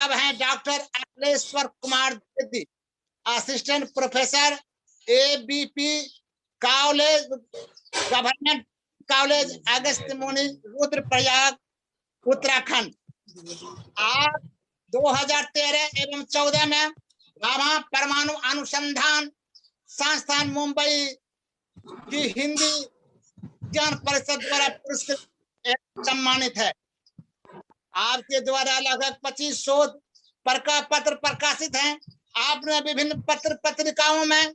अब हैं doctor Akhileshwar Kumar Dwivedi, assistant professor ABP college, government college Agastya Muni, Rudraprayag, Uttarakhand. आज 2013 एवं 14 में भाभा परमाणु अनुसंधान संस्थान मुंबई की हिंदी ज्ञान परिषद द्वारा पुरस्कृत सम्मानित है। आपके द्वारा लगभग 25 शोध पत्र प्रकाशित हैं। आपने विभिन्न पत्र पत्रिकाओं में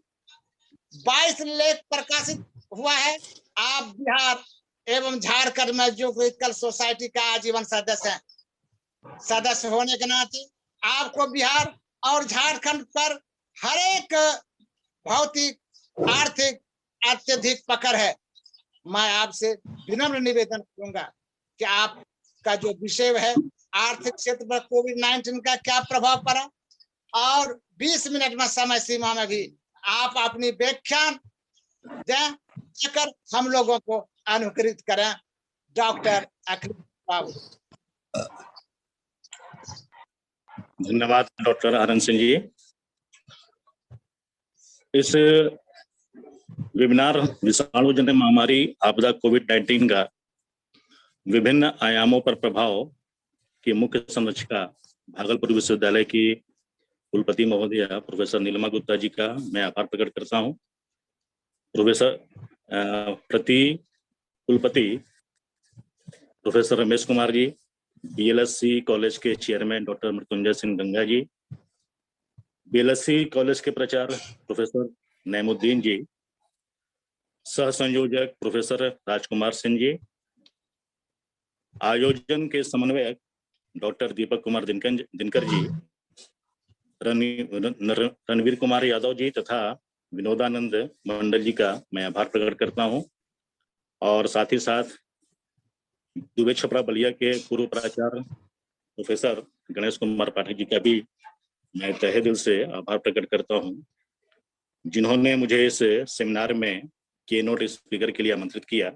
22 लेख प्रकाशित हुआ है। आप बिहार एवं झारखंड में जियोग्राफिकल सोसाइटी का आजीवन सदस्य हैं। सदस्य होने के नाते आपको बिहार और झारखंड पर हर एक भौतिक, आर्थिक अत्यधिक पकड़ है। मैं आपसे विनम्र निवेदन करूंगा कि आपका जो विषय है आर्थिक क्षेत्र पर कोविड-19 का क्या प्रभाव पड़ा, और 20 मिनट में समय सीमा में भी आप अपनी व्याख्यान देकर हम लोगों को अनुकृत करें। डॉक्टर अखिलेश बाबू। धन्यवाद डॉक्टर आनंद सिंह जी। इस वेबिनार विषाणु जन्य महामारी आपदा कोविड-19 का विभिन्न आयामों पर प्रभाव की मुख्य संरक्षिका भागलपुर विश्वविद्यालय की कुलपति महोदया प्रोफेसर नीलिमा गुप्ता जी का मैं आभार प्रकट करता हूं। प्रोफेसर प्रति कुलपति professor Ramesh Kumar ji, BLSC college के chairman doctor Mrityunjay Singh Ganga ji, BLSC college के प्राचार्य प्रोफेसर नईमुद्दीन जी, सह संयोजक प्रोफेसर राजकुमार सिंह जी, आयोजन के समन्वयक डॉक्टर दीपक कुमार दिनकर जी, रणवीर कुमार यादव जी तथा विनोदानंद मंडल जी का मैं आभार प्रकट करता हूं। और साथ ही साथ दुबे छपरा बलिया के पूर्व प्राचार्य प्रोफेसर गणेश कुमार पाठक जी का भी मैं तहे दिल से आभार प्रकट करता हूं, जिन्होंने मुझे इस सेमिनार में कीनोट स्पीकर के लिए आमंत्रित किया।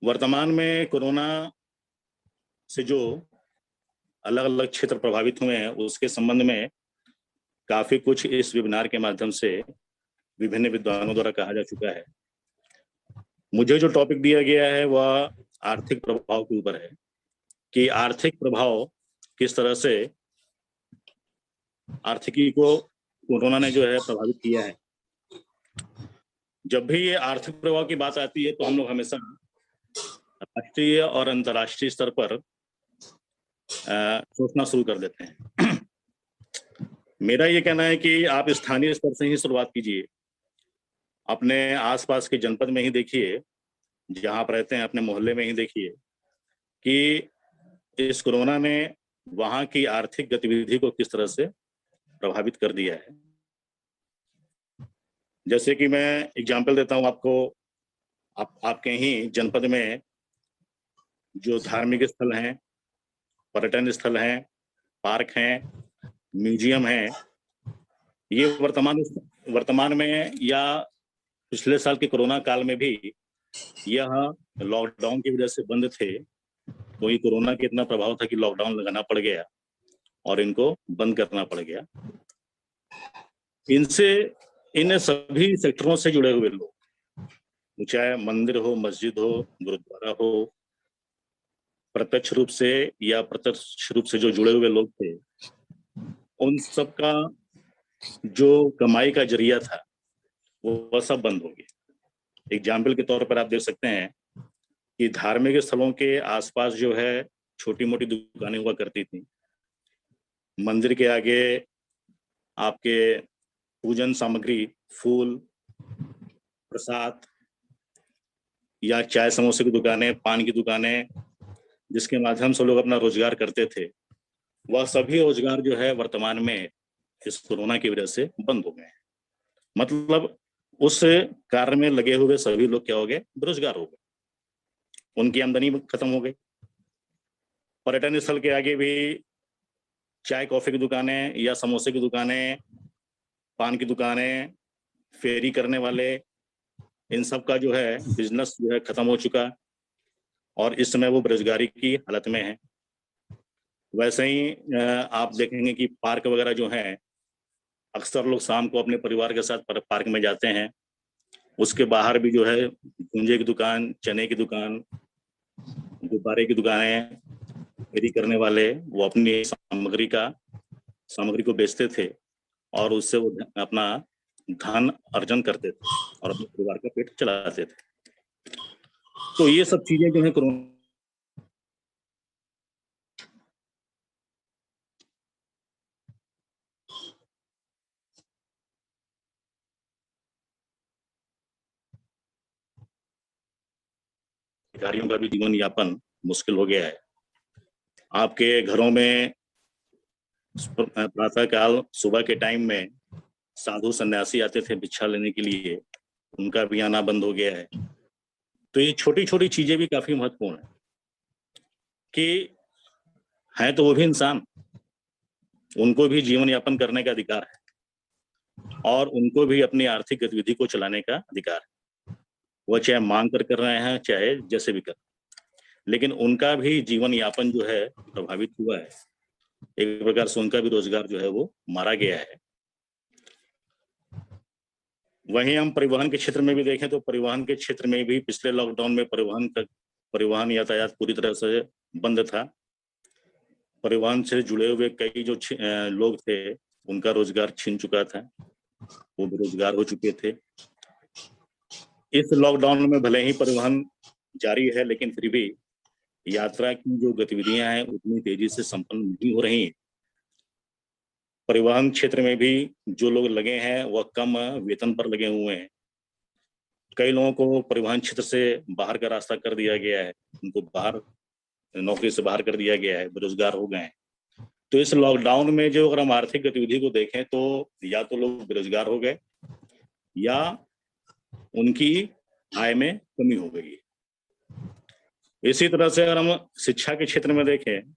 वर्तमान में कोरोना से जो अलग अलग क्षेत्र प्रभावित हुए हैं उसके संबंध में काफी कुछ इस वेबिनार के माध्यम से विभिन्न विद्वानों द्वारा कहा जा चुका है। मुझे जो टॉपिक दिया गया है वह आर्थिक प्रभाव के ऊपर है कि आर्थिक प्रभाव किस तरह से आर्थिकी को कोरोना ने जो है प्रभावित किया है। जब भी ये आर्थिक प्रभाव की बात आती है तो हम लोग हमेशा राष्ट्रीय और अंतर्राष्ट्रीय स्तर पर सोचना शुरू कर देते हैं। मेरा ये कहना है कि आप स्थानीय स्तर से ही शुरुआत कीजिए। अपने आसपास के जनपद में ही देखिए, जहां आप रहते हैं अपने मोहल्ले में ही देखिए कि इस कोरोना ने वहां की आर्थिक गतिविधि को किस तरह से प्रभावित कर दिया है। जैसे कि मैं एग्जाम्पल देता हूं आपको, आपके ही जनपद में जो धार्मिक स्थल हैं, पर्यटन स्थल हैं, पार्क हैं, म्यूजियम हैं, ये वर्तमान में या पिछले साल के कोरोना काल में भी यह लॉकडाउन की वजह से बंद थे। तो ये कोरोना का इतना प्रभाव था कि लॉकडाउन लगाना पड़ गया और इनको बंद करना पड़ गया। इन सभी सेक्टरों से जुड़े हुए लोग, चाहे मंदिर हो, मस्जिद हो, गुरुद्वारा हो, प्रत्यक्ष रूप से या प्रत्यक्ष रूप से जो जुड़े हुए लोग थे, उन सब का जो कमाई का जरिया था वो सब बंद हो गया। एग्जाम्पल के तौर पर आप देख सकते हैं कि धार्मिक स्थलों के आसपास जो है छोटी मोटी दुकानें हुआ करती थी। मंदिर के आगे आपके पूजन सामग्री, फूल, प्रसाद या चाय समोसे की दुकानें, पान की दुकानें, जिसके माध्यम से लोग अपना रोजगार करते थे, वह सभी रोजगार जो है वर्तमान में इस कोरोना की वजह से बंद हो गए हैं। मतलब उस कार्य में लगे हुए सभी लोग क्या हो गए? बेरोजगार हो गए, उनकी आमदनी खत्म हो गई। पर्यटन स्थल के आगे भी चाय कॉफी की दुकानें या समोसे की दुकानें, पान की दुकानें, फेरी करने वाले, इन सब का जो है बिजनेस जो है खत्म हो चुका और इस समय वो बेरोजगारी की हालत में है। वैसे ही आप देखेंगे कि पार्क वगैरह जो हैं, अक्सर लोग शाम को अपने परिवार के साथ पार्क में जाते हैं। उसके बाहर भी जो है भुंजे की दुकान, चने की दुकान, गुब्बारे की दुकानें, फेरी करने वाले वो अपनी सामग्री को बेचते थे और उससे वो अपना धन अर्जन करते थे और अपने परिवार का पेट चलाते थे। तो ये सब चीजें जो है कोरोना अधिकारियों का भी जीवन यापन मुश्किल हो गया है। आपके घरों में प्रातः काल सुबह के टाइम में साधु सन्यासी आते थे भिक्षा लेने के लिए, उनका भी आना बंद हो गया है। तो ये छोटी छोटी चीजें भी काफी महत्वपूर्ण है कि हैं तो वो भी इंसान, उनको भी जीवन यापन करने का अधिकार है और उनको भी अपनी आर्थिक गतिविधि को चलाने का अधिकार है। वो चाहे मांग कर रहे हैं, चाहे जैसे भी कर, लेकिन उनका भी जीवन यापन जो है प्रभावित हुआ है। एक प्रकार से उनका भी रोजगार जो है वो मारा गया है। वहीं हम परिवहन के क्षेत्र में भी देखें तो परिवहन के क्षेत्र में भी पिछले लॉकडाउन में परिवहन यातायात पूरी तरह से बंद था। परिवहन से जुड़े हुए कई जो लोग थे उनका रोजगार छिन चुका था, वो बेरोजगार हो चुके थे। इस लॉकडाउन में भले ही परिवहन जारी है, लेकिन फिर भी यात्रा की जो गतिविधियां हैं उतनी तेजी से संपन्न नहीं हो रही हैं। परिवहन क्षेत्र में भी जो लोग लगे हैं वह कम वेतन पर लगे हुए हैं। कई लोगों को परिवहन क्षेत्र से बाहर का रास्ता कर दिया गया है, उनको बाहर नौकरी से बाहर कर दिया गया है, बेरोजगार हो गए हैं। तो इस लॉकडाउन में जो अगर हम आर्थिक गतिविधि को देखें तो या तो लोग बेरोजगार हो गए या उनकी आय में कमी हो गई। इसी तरह से अगर हम शिक्षा के क्षेत्र में देखें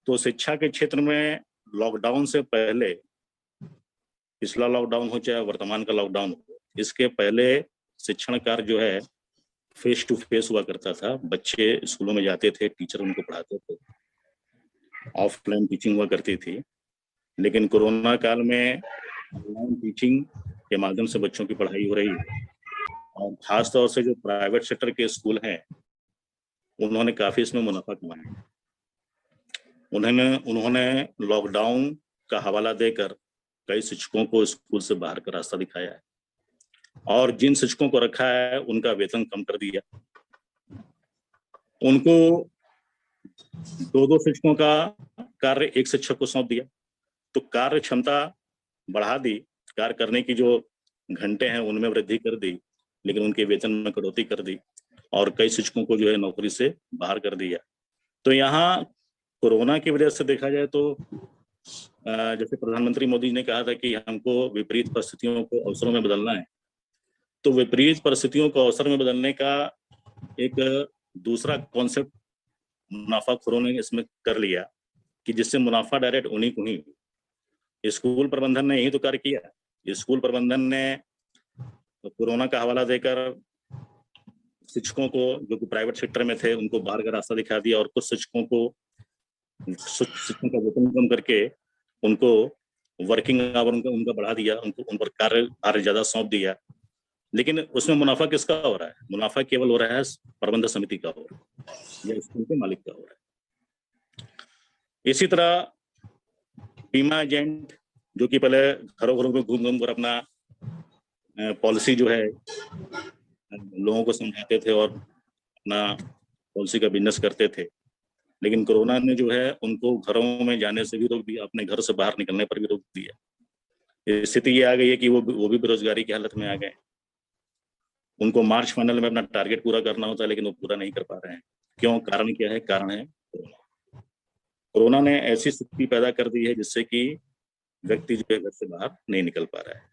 तो शिक्षा के क्षेत्र में लॉकडाउन से पहले, पिछला लॉकडाउन हो चाहे वर्तमान का लॉकडाउन हो, इसके पहले शिक्षण कार्य जो है फेस टू फेस हुआ करता था। बच्चे स्कूलों में जाते थे, टीचर उनको पढ़ाते थे, ऑफलाइन टीचिंग हुआ करती थी। लेकिन कोरोना काल में ऑनलाइन टीचिंग के माध्यम से बच्चों की पढ़ाई हो रही है और खासतौर से जो प्राइवेट सेक्टर के स्कूल हैं उन्होंने काफी इसमें मुनाफा कमाया। उन्होंने लॉकडाउन का हवाला देकर कई शिक्षकों को स्कूल से बाहर का रास्ता दिखाया है और जिन शिक्षकों को रखा है उनका वेतन कम कर दिया। उनको 2-2 शिक्षकों का कार्य एक शिक्षक को सौंप दिया, तो कार्य क्षमता बढ़ा दी, कार्य करने की जो घंटे हैं उनमें वृद्धि कर दी, लेकिन उनके वेतन में कटौती कर दी और कई शिक्षकों को जो है नौकरी से बाहर कर दिया। तो यहाँ कोरोना की वजह से देखा जाए तो जैसे प्रधानमंत्री मोदी ने कहा था कि हमको विपरीत परिस्थितियों को अवसरों में बदलना है, तो विपरीत परिस्थितियों को अवसर में बदलने का एक दूसरा कॉन्सेप्ट मुनाफाखोरों ने इसमें कर लिया कि जिससे मुनाफा डायरेक्ट उन्हीं को ही। स्कूल प्रबंधन ने यही तो कार्य किया। स्कूल प्रबंधन ने कोरोना का हवाला देकर शिक्षकों को जो कि प्राइवेट सेक्टर में थे उनको बाहर का रास्ता दिखा दिया और कुछ शिक्षकों का वेतन कम करके उनको वर्किंग आवर उनका बढ़ा दिया, उन पर कार्य ज्यादा सौंप दिया। लेकिन उसमें मुनाफा किसका हो रहा है? मुनाफा केवल हो रहा है प्रबंधन समिति का हो रहा है या स्कूल के मालिक का हो रहा है। इसी तरह बीमा एजेंट जो कि पहले घरों घरों में घूम कर अपना पॉलिसी जो है लोगों को समझाते थे और अपना पॉलिसी का बिजनेस करते थे, लेकिन कोरोना ने जो है उनको घरों में जाने से भी रोक दिया, अपने घर से बाहर निकलने पर भी रोक दिया। स्थिति ये आ गई है कि वो भी बेरोजगारी की हालत में आ गए। उनको मार्च फाइनल में अपना टारगेट पूरा करना होता है लेकिन वो पूरा नहीं कर पा रहे हैं। क्यों? कारण क्या है? कारण है कोरोना ने ऐसी स्थिति पैदा कर दी है जिससे कि व्यक्ति जो है घर से बाहर नहीं निकल पा रहा है।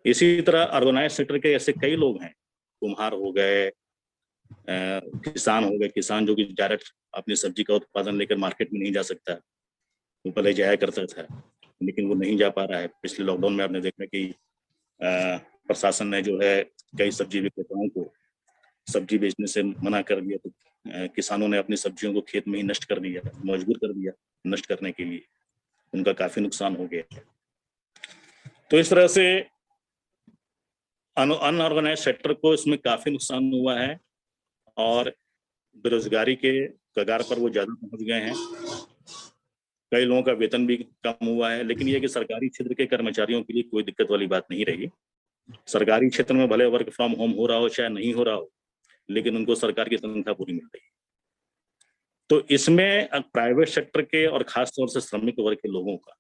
इसी तरह अर्बनाइज सेक्टर के ऐसे कई लोग हैं, कुम्हार हो गए, किसान हो गए। किसान जो कि डायरेक्ट अपनी सब्जी का उत्पादन लेकर मार्केट में नहीं जा सकता, वो पहले जाया करता था लेकिन वो नहीं जा पा रहा है। पिछले लॉकडाउन में आपने देखा कि प्रशासन ने जो है कई सब्जी विक्रेताओं को सब्जी बेचने से मना कर दिया, तो किसानों ने अपनी सब्जियों को खेत में ही नष्ट कर दिया, मजबूर कर दिया नष्ट करने के लिए, उनका काफी नुकसान हो गया। तो इस तरह से अनऑर्गेनाइज सेक्टर को इसमें काफी नुकसान हुआ है और बेरोजगारी के कगार पर वो ज्यादा पहुंच गए हैं। कई लोगों का वेतन भी कम हुआ है, लेकिन ये कि सरकारी क्षेत्र के कर्मचारियों के लिए कोई दिक्कत वाली बात नहीं रही। सरकारी क्षेत्र में भले वर्क फ्रॉम होम हो रहा हो चाहे नहीं हो रहा हो, लेकिन उनको सरकार की तनख्वाह पूरी मिल रही है। तो इसमें प्राइवेट सेक्टर के और खास तौर से श्रमिक वर्ग के लोगों का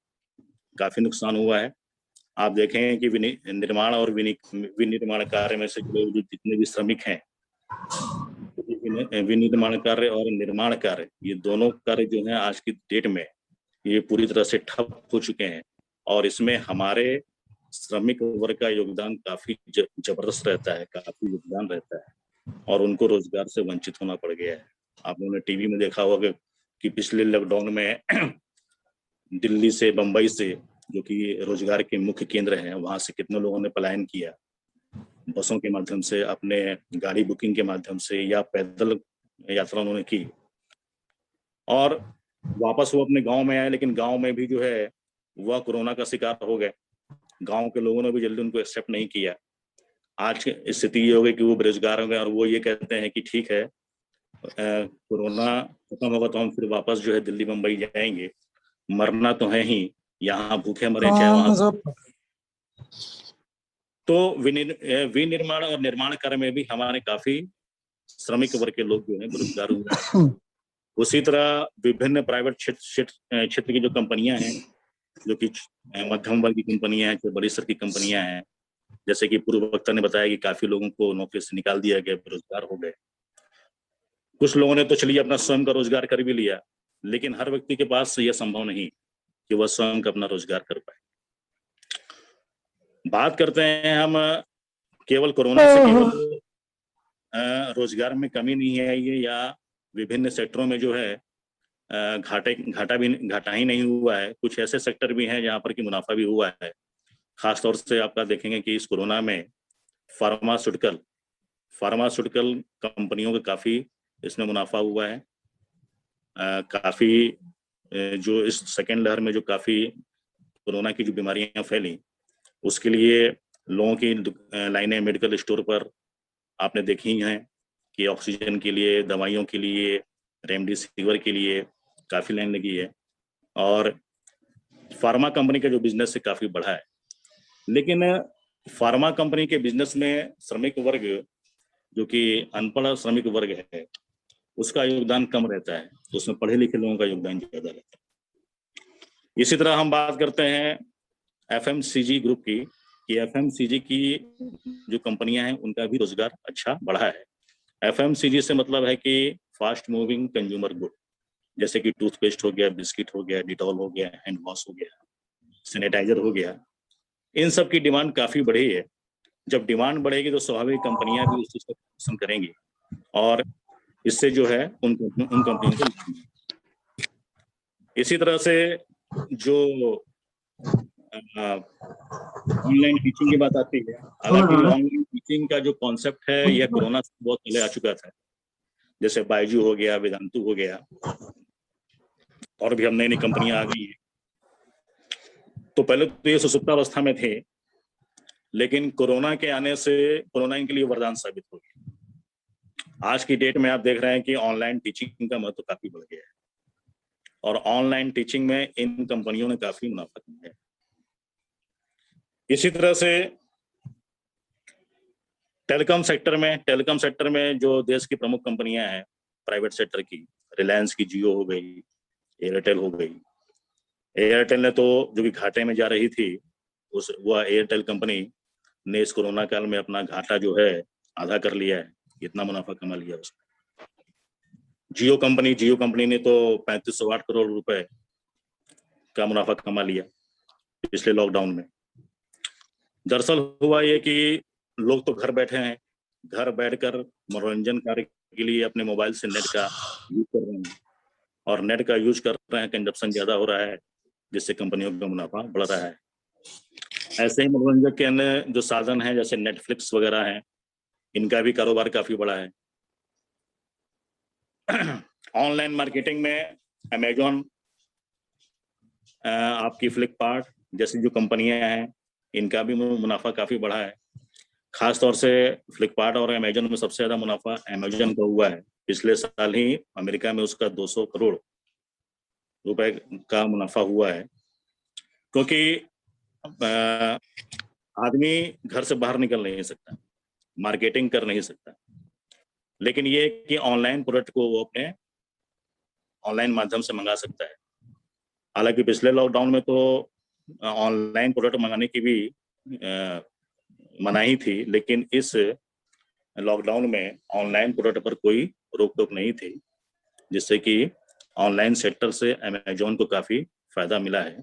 काफी नुकसान हुआ है। आप देखें कि निर्माण और विनिर्माण कार्य में से जुड़े हुए जितने भी श्रमिक हैं, विनिर्माण कार्य और निर्माण कार्य, ये दोनों कार्य जो हैं आज की डेट में ये पूरी तरह से ठप हो चुके हैं और इसमें हमारे श्रमिक वर्ग का योगदान काफी जबरदस्त रहता है, काफी योगदान रहता है और उनको रोजगार से वंचित होना पड़ गया है। आप लोगों ने टीवी में देखा होगा कि पिछले लॉकडाउन में दिल्ली से, बंबई से, जो कि रोजगार के मुख्य केंद्र हैं, वहां से कितने लोगों ने पलायन किया, बसों के माध्यम से, अपने गाड़ी बुकिंग के माध्यम से या पैदल यात्रा उन्होंने की और वापस वो अपने गांव में आए, लेकिन गांव में भी जो है वह कोरोना का शिकार हो गए। गांव के लोगों ने भी जल्दी उनको एक्सेप्ट नहीं किया। आज स्थिति ये हो गई कि वो बेरोजगार हो गए और वो ये कहते हैं कि ठीक है, कोरोना खत्म होगा तो हम फिर वापस जो है दिल्ली बंबई जाएंगे, मरना तो है ही, यहाँ भूखे मरे चाहे वहां। तो विनिर्माण और निर्माण कार्य में भी हमारे काफी श्रमिक वर्ग के लोग जो है बेरोजगार हुए। उसी तरह विभिन्न प्राइवेट क्षेत्र की जो कंपनियां हैं, जो कि मध्यम वर्ग की कंपनियां हैं, जो बड़ी स्तर की कंपनियां हैं, जैसे कि पूर्व वक्ता ने बताया कि काफी लोगों को नौकरी से निकाल दिया गया, बेरोजगार हो गए। कुछ लोगों ने तो चलिए अपना स्वयं का रोजगार कर भी लिया, लेकिन हर व्यक्ति के पास यह संभव नहीं कि वह स्वयं का अपना रोजगार कर पाए। बात करते हैं हम केवल कोरोना से केवल रोजगार में कमी नहीं आई है या विभिन्न सेक्टरों में जो है घाटा ही नहीं हुआ है। कुछ ऐसे सेक्टर भी हैं जहां पर कि मुनाफा भी हुआ है। खास तौर से आपका देखेंगे कि इस कोरोना में फार्मास्यूटिकल कंपनियों का काफी इसमें मुनाफा हुआ है। काफी जो इस सेकेंड लहर में जो काफी कोरोना की जो बीमारियां फैली, उसके लिए लोगों की लाइनें मेडिकल स्टोर पर आपने देखी हैं कि ऑक्सीजन के लिए, दवाइयों के लिए, रेमडेसिविर के लिए काफी लाइन लगी है और फार्मा कंपनी का जो बिजनेस है काफी बढ़ा है। लेकिन फार्मा कंपनी के बिजनेस में श्रमिक वर्ग, जो कि अनपढ़ श्रमिक वर्ग है, उसका योगदान कम रहता है, तो उसमें पढ़े लिखे लोगों का योगदान ज्यादा रहता है। इसी तरह हम बात करते हैं एफएमसीजी ग्रुप की, कि एफएमसीजी की जो कंपनियां हैं उनका भी रोजगार अच्छा बढ़ा है। एफएमसीजी से मतलब है कि फास्ट मूविंग कंज्यूमर गुड, जैसे कि टूथपेस्ट हो गया, बिस्किट हो गया, डिटॉल हो गया, हैंड वॉश हो गया, सैनिटाइजर हो गया, इन सब की डिमांड काफी बढ़ी है। जब डिमांड बढ़ेगी तो स्वाभाविक कंपनियां भी उस चीज को पसंद करेंगी और इससे जो है उन कंपनियों को। इसी तरह से जो ऑनलाइन टीचिंग की बात आती है, हालांकि ऑनलाइन टीचिंग का जो कॉन्सेप्ट है यह कोरोना से बहुत पहले आ चुका था, जैसे बायजू हो गया, वेदांतु हो गया और भी हम नई नई कंपनियां आ गई हैं। तो पहले तो ये सुसुप्तावस्था में थे, लेकिन कोरोना के आने से कोरोना इनके लिए वरदान साबित हो गया। आज की डेट में आप देख रहे हैं कि ऑनलाइन टीचिंग का महत्व काफी बढ़ गया है और ऑनलाइन टीचिंग में इन कंपनियों ने काफी मुनाफा कमाया है। इसी तरह से टेलीकॉम सेक्टर में जो देश की प्रमुख कंपनियां हैं प्राइवेट सेक्टर की, रिलायंस की जियो हो गई, एयरटेल हो गई। एयरटेल ने तो जो कि घाटे में जा रही थी, वह एयरटेल कंपनी ने इस कोरोना काल में अपना घाटा जो है आधा कर लिया है, इतना मुनाफा कमा लिया उसने। जियो कंपनी ने तो 3508 करोड़ रुपए का मुनाफा कमा लिया पिछले लॉकडाउन में। दरअसल हुआ ये कि लोग तो घर बैठे हैं, घर बैठकर मनोरंजन कार्य के लिए अपने मोबाइल से नेट का यूज कर रहे हैं और नेट का यूज कर रहे हैं, कंजप्शन ज्यादा हो रहा है, जिससे कंपनियों का मुनाफा बढ़ रहा है। ऐसे ही मनोरंजन के अन्य जो साधन हैं जैसे नेटफ्लिक्स वगैरह हैं, इनका भी कारोबार काफी बड़ा है। ऑनलाइन मार्केटिंग में अमेजॉन, आपकी फ्लिपकार्ट जैसी जो कंपनियां हैं, इनका भी मुनाफा काफी बढ़ा है। खास तौर से फ्लिपकार्ट और अमेजन में सबसे ज्यादा मुनाफा अमेजन का हुआ है। पिछले साल ही अमेरिका में उसका 200 करोड़ रुपए का मुनाफा हुआ है, क्योंकि आदमी घर से बाहर निकल नहीं सकता, मार्केटिंग कर नहीं सकता, लेकिन ये कि ऑनलाइन प्रोडक्ट को वो अपने ऑनलाइन माध्यम से मंगा सकता है। हालांकि पिछले लॉकडाउन में तो ऑनलाइन प्रोडक्ट मंगाने की भी मनाही थी, लेकिन इस लॉकडाउन में ऑनलाइन प्रोडक्ट पर कोई रोक टोक नहीं थी, जिससे कि ऑनलाइन सेक्टर से अमेजॉन को काफी फायदा मिला है।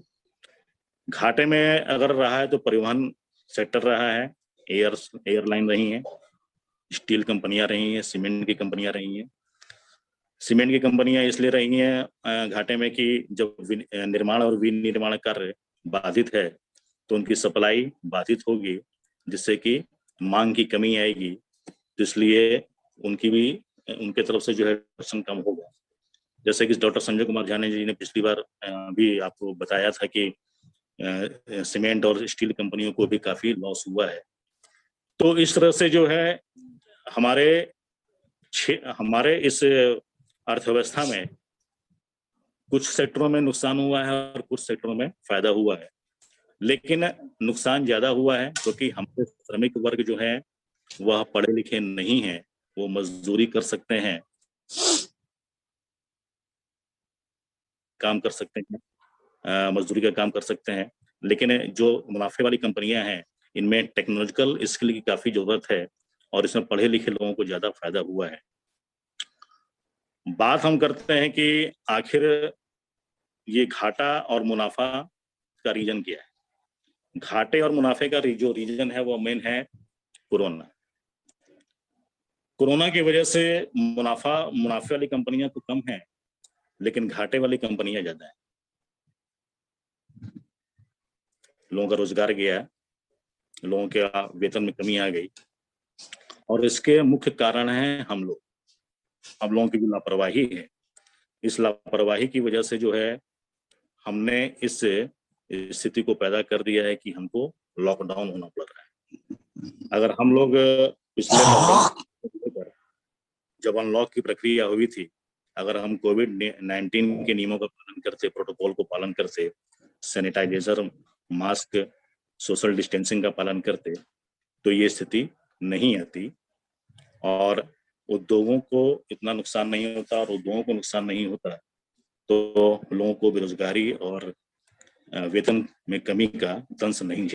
घाटे में अगर रहा है तो परिवहन सेक्टर रहा है, एयरलाइन रही हैं, स्टील कंपनियां रही हैं, सीमेंट की कंपनियां रही हैं। सीमेंट की कंपनियां इसलिए रही हैं घाटे में कि जब निर्माण और विनिर्माण कार्य बाधित है तो उनकी सप्लाई बाधित होगी, जिससे कि मांग की कमी आएगी, तो इसलिए उनके तरफ से जो है प्रदर्शन कम होगा। जैसे कि डॉक्टर संजय कुमार झा जी ने पिछली बार भी आपको बताया था कि सीमेंट और स्टील कंपनियों को भी काफी लॉस हुआ है। तो इस तरह से जो है हमारे इस अर्थव्यवस्था में कुछ सेक्टरों में नुकसान हुआ है और कुछ सेक्टरों में फायदा हुआ है, लेकिन नुकसान ज्यादा हुआ है क्योंकि हमारे श्रमिक वर्ग जो है वह पढ़े लिखे नहीं है, वो मजदूरी कर सकते हैं, काम कर सकते हैं, मजदूरी का काम कर सकते हैं, लेकिन जो मुनाफे वाली कंपनियां हैं इनमें टेक्नोलॉजिकल स्किल की काफी जरूरत है और इसमें पढ़े लिखे लोगों को ज्यादा फायदा हुआ है। बात हम करते हैं कि आखिर ये घाटा और मुनाफा का रीजन क्या है। घाटे और मुनाफे का जो रीजन है वो मेन है कोरोना। कोरोना की वजह से मुनाफे वाली कंपनियां तो कम है, लेकिन घाटे वाली कंपनियां ज्यादा है। लोगों का रोजगार गया, लोगों के वेतन में कमी आ गई, और इसके मुख्य कारण है हम लोगों की जो लापरवाही है। इस लापरवाही की वजह से जो है हमने इस स्थिति को पैदा कर दिया है कि हमको लॉकडाउन होना पड़ रहा है। अगर हम लोग पिछले लॉकडाउन जब अनलॉक की प्रक्रिया हुई थी, अगर हम कोविड-19 के नियमों का पालन करते, प्रोटोकॉल को पालन करते, सैनिटाइजेशन, मास्क, सोशल डिस्टेंसिंग का पालन करते, तो ये स्थिति नहीं आती और उद्योगों को इतना नुकसान नहीं होता, और उद्योगों को नुकसान नहीं होता तो लोगों को बेरोजगारी और वेतन में कमी का दंश नहीं